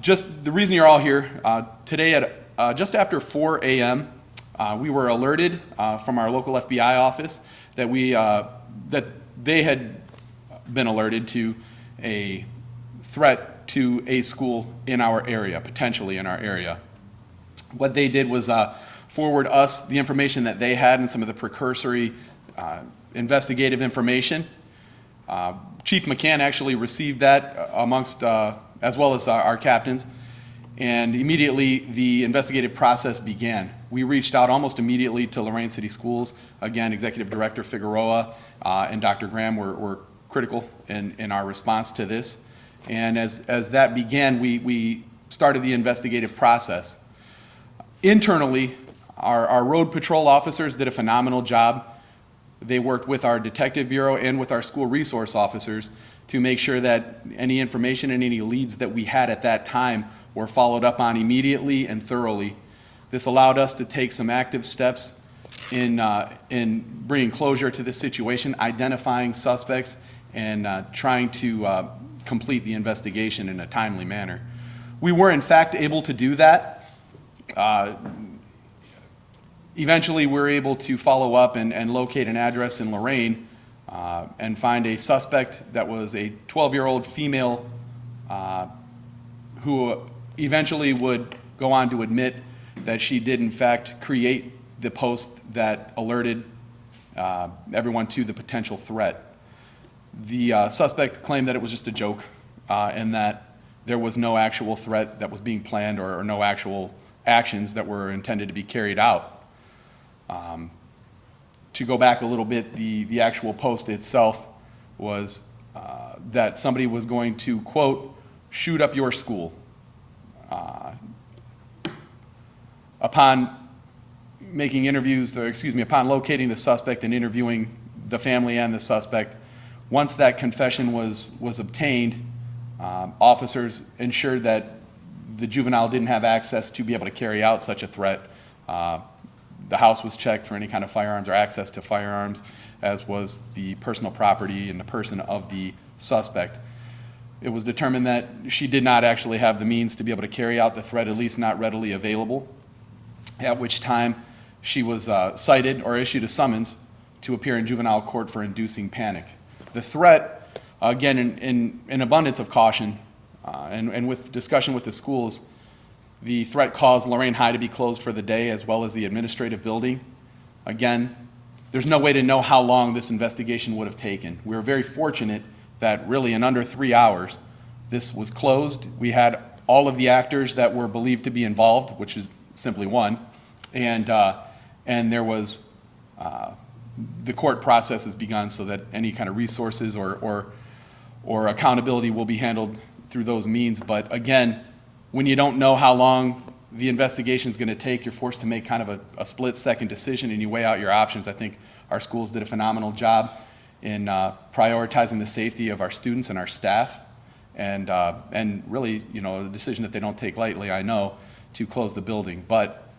Just the reason you're all here today at just after 4 a.m., we were alerted from our local FBI office that that they had been alerted to a threat to a school in our area, potentially in our area. What they did was forward us the information that they had and some of the precursory investigative information. Chief McCann actually received that amongst, as well as our captains, and immediately the investigative process began. We reached out almost immediately to Lorain City Schools. Again, Executive Director Figueroa and Dr. Graham were critical in our response to this. And as that began, we started the investigative process. Internally, our road patrol officers did a phenomenal job. They worked with our detective bureau and with our school resource officers to make sure that any information and any leads that we had at that time were followed up on immediately and thoroughly. This allowed us to take some active steps in bringing closure to this situation, identifying suspects, and trying to complete the investigation in a timely manner. We were in fact able to do that. Eventually, we were able to follow up and locate an address in Lorain and find a suspect that was a 12-year-old female who eventually would go on to admit that she did in fact create the post that alerted everyone to the potential threat. The suspect claimed that it was just a joke and that there was no actual threat that was being planned or no actual actions that were intended to be carried out. To go back a little bit, the actual post itself was that somebody was going to, quote, shoot up your school. Upon making interviews, or excuse me, upon locating the suspect and interviewing the family and the suspect, once that confession was obtained, officers ensured that the juvenile didn't have access to be able to carry out such a threat. The house was checked for any kind of firearms or access to firearms, as was the personal property and the person of the suspect. It was determined that she did not actually have the means to be able to carry out the threat, at least not readily available, at which time she was cited or issued a summons to appear in juvenile court for inducing panic. The threat, again, in abundance of caution and with discussion with the schools, the threat caused Lorain High to be closed for the day, as well as the administrative building. Again, there's no way to know how long this investigation would have taken. We were very fortunate that really in under 3 hours, this was closed. We had all of the actors that were believed to be involved, which is simply one, and there was the court process has begun so that any kind of resources or accountability will be handled through those means. But again, when you don't know how long the investigation is going to take, you're forced to make kind of a split-second decision and you weigh out your options. I think our schools did a phenomenal job in prioritizing the safety of our students and our staff, and really, you know, a decision that they don't take lightly, I know, to close the building. But